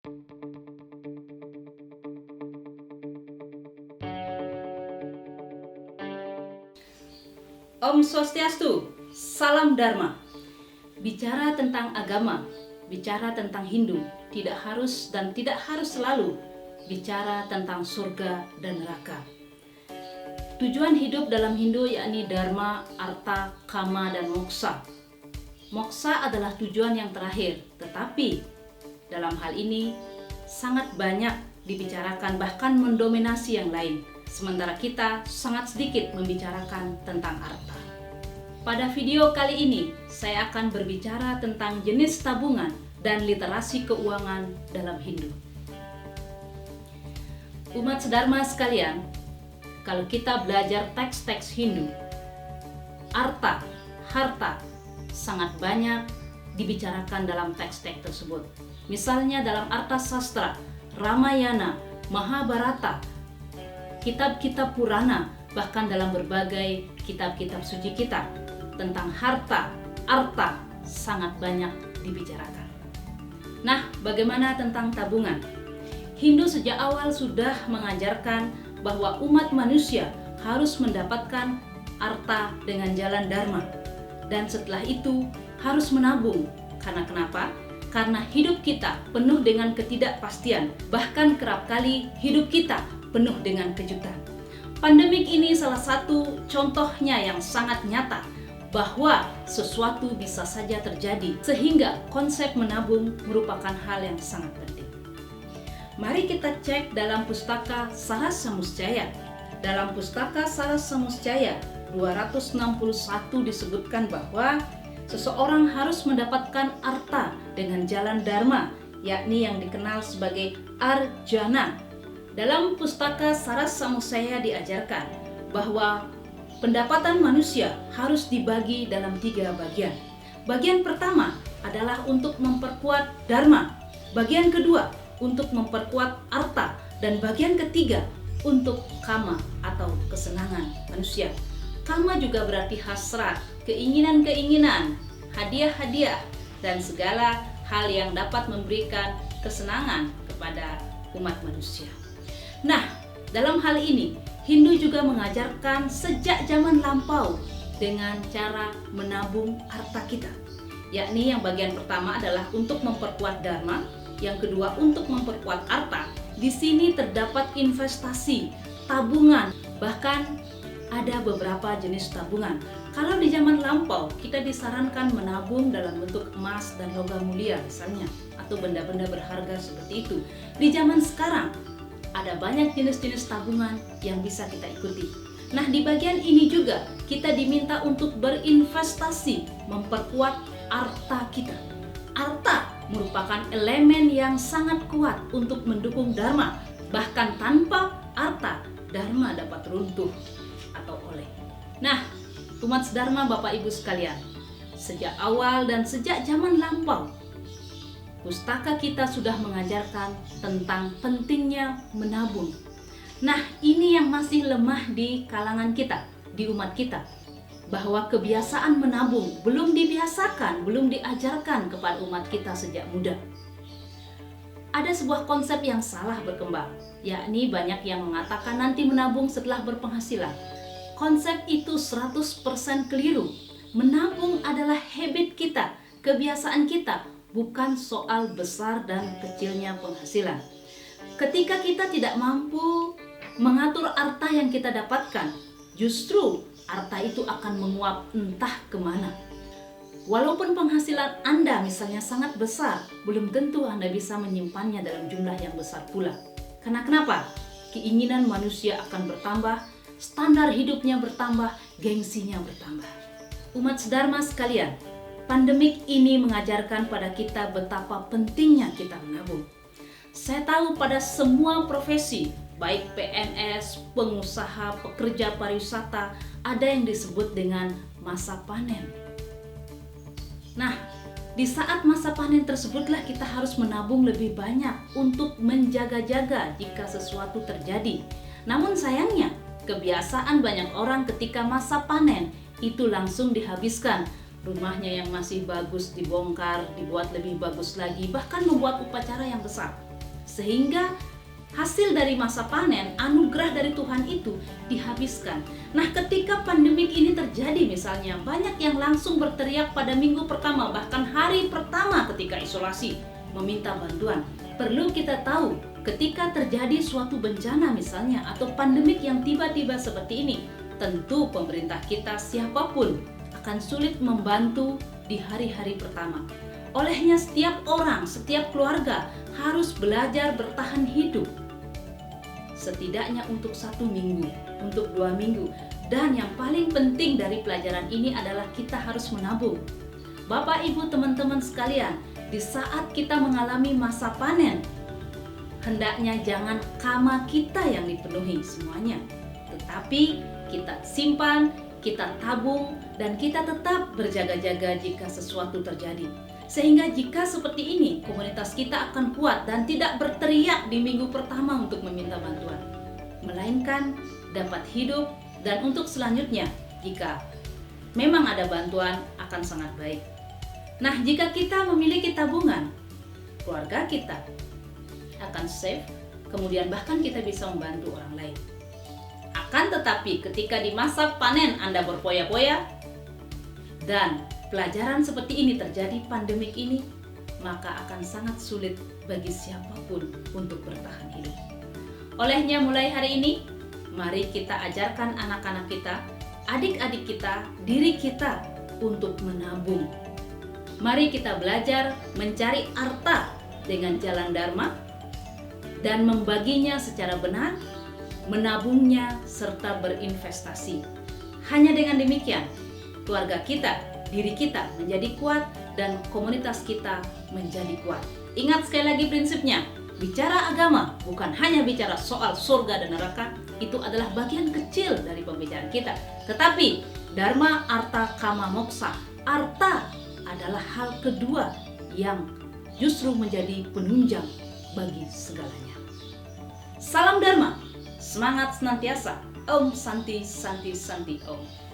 Om Swastiastu, Salam Dharma. Bicara tentang agama, bicara tentang Hindu, tidak harus dan tidak harus selalu bicara tentang surga dan neraka. Tujuan hidup dalam Hindu yakni Dharma, Artha, Kama, dan Moksa. Moksa adalah tujuan yang terakhir, tetapi dalam hal ini sangat banyak dibicarakan, bahkan mendominasi yang lain. Sementara kita sangat sedikit membicarakan tentang artha. Pada video kali ini, saya akan berbicara tentang jenis tabungan dan literasi keuangan dalam Hindu. Umat sedharma sekalian, kalau kita belajar teks-teks Hindu, artha, harta sangat banyak dibicarakan dalam teks-teks tersebut. Misalnya dalam Artha Sastra, Ramayana, Mahabharata, kitab-kitab Purana, bahkan dalam berbagai kitab-kitab suci kita tentang harta, artha sangat banyak dibicarakan. Nah, bagaimana tentang tabungan? Hindu sejak awal sudah mengajarkan bahwa umat manusia harus mendapatkan artha dengan jalan dharma, dan setelah itu harus menabung. Karena kenapa? Karena hidup kita penuh dengan ketidakpastian, bahkan kerap kali hidup kita penuh dengan kejutan. Pandemik ini salah satu contohnya yang sangat nyata bahwa sesuatu bisa saja terjadi, sehingga konsep menabung merupakan hal yang sangat penting. Mari kita cek dalam pustaka Sarasamusjaya. Dalam pustaka Sarasamusjaya 261 disebutkan bahwa seseorang harus mendapatkan artha dengan jalan dharma, yakni yang dikenal sebagai arjana. Dalam pustaka Sarasamusjaya diajarkan bahwa pendapatan manusia harus dibagi dalam 3 bagian. Bagian pertama adalah untuk memperkuat dharma, bagian kedua untuk memperkuat artha, dan bagian ketiga untuk kama atau kesenangan manusia. Kama juga berarti hasrat, keinginan-keinginan, hadiah-hadiah, dan segala hal yang dapat memberikan kesenangan kepada umat manusia. Nah, dalam hal ini Hindu juga mengajarkan sejak zaman lampau dengan cara menabung harta kita, yakni yang bagian pertama adalah untuk memperkuat dharma, yang kedua untuk memperkuat artha. Di sini terdapat investasi, tabungan, bahkan ada beberapa jenis tabungan. Kalau di zaman lampau kita disarankan menabung dalam bentuk emas dan logam mulia misalnya, atau benda-benda berharga seperti itu. Di zaman sekarang ada banyak jenis-jenis tabungan yang bisa kita ikuti. Nah, di bagian ini juga kita diminta untuk berinvestasi, memperkuat artha kita. Artha merupakan elemen yang sangat kuat untuk mendukung dharma. Bahkan tanpa artha, dharma dapat runtuh atau oleng. Nah, umat sedharma Bapak Ibu sekalian, sejak awal dan sejak zaman lampau, pustaka kita sudah mengajarkan tentang pentingnya menabung. Nah, ini yang masih lemah di kalangan kita, di umat kita, bahwa kebiasaan menabung belum dibiasakan, belum diajarkan kepada umat kita sejak muda. Ada sebuah konsep yang salah berkembang, yakni banyak yang mengatakan nanti menabung setelah berpenghasilan. Konsep itu 100% keliru. Menabung adalah habit kita, kebiasaan kita, bukan soal besar dan kecilnya penghasilan. Ketika kita tidak mampu mengatur artha yang kita dapatkan, justru artha itu akan menguap entah kemana. Walaupun penghasilan Anda misalnya sangat besar, belum tentu Anda bisa menyimpannya dalam jumlah yang besar pula. Karena kenapa? Keinginan manusia akan bertambah, standar hidupnya bertambah, gengsinya bertambah. Umat sedharma sekalian, pandemik ini mengajarkan pada kita betapa pentingnya kita menabung. Saya tahu pada semua profesi, baik PNS, pengusaha, pekerja pariwisata, ada yang disebut dengan masa panen. Nah, di saat masa panen tersebutlah kita harus menabung lebih banyak untuk menjaga-jaga jika sesuatu terjadi. Namun sayangnya, kebiasaan banyak orang ketika masa panen itu langsung dihabiskan. Rumahnya yang masih bagus dibongkar, dibuat lebih bagus lagi, bahkan membuat upacara yang besar. sehingga hasil dari masa panen, anugerah dari Tuhan itu dihabiskan. Nah, ketika pandemik ini terjadi misalnya, banyak yang langsung berteriak pada minggu pertama, bahkan hari pertama ketika isolasi, meminta bantuan. Perlu kita tahu, ketika terjadi suatu bencana misalnya, atau pandemik yang tiba-tiba seperti ini, tentu pemerintah kita siapapun akan sulit membantu di hari-hari pertama. Olehnya setiap orang, setiap keluarga harus belajar bertahan hidup. Setidaknya untuk 1 minggu, untuk 2 minggu. Dan yang paling penting dari pelajaran ini adalah kita harus menabung. Bapak, Ibu, teman-teman sekalian, di saat kita mengalami masa panen, hendaknya jangan kama kita yang dipenuhi semuanya. Tetapi kita simpan, kita tabung, dan kita tetap berjaga-jaga jika sesuatu terjadi. Sehingga jika seperti ini, komunitas kita akan kuat dan tidak berteriak di minggu pertama untuk meminta bantuan, melainkan dapat hidup, dan untuk selanjutnya, jika memang ada bantuan, akan sangat baik. Nah, jika kita memiliki tabungan, keluarga kita akan safe, kemudian bahkan kita bisa membantu orang lain. Akan tetapi ketika di masa panen Anda berpoya-poya, dan pelajaran seperti ini terjadi pandemik ini, maka akan sangat sulit bagi siapapun untuk bertahan hidup. Olehnya mulai hari ini, mari kita ajarkan anak-anak kita, adik-adik kita, diri kita untuk menabung. Mari kita belajar mencari harta dengan jalan dharma dan membaginya secara benar, menabungnya serta berinvestasi. Hanya dengan demikian, keluarga kita, diri kita menjadi kuat dan komunitas kita menjadi kuat. Ingat sekali lagi prinsipnya, bicara agama bukan hanya bicara soal surga dan neraka, itu adalah bagian kecil dari pembicaraan kita. Tetapi dharma, arta, kama, moksa, arta adalah hal kedua yang justru menjadi penunjang bagi segalanya. Salam Dharma, semangat senantiasa. Om Santi Santi Santi Om.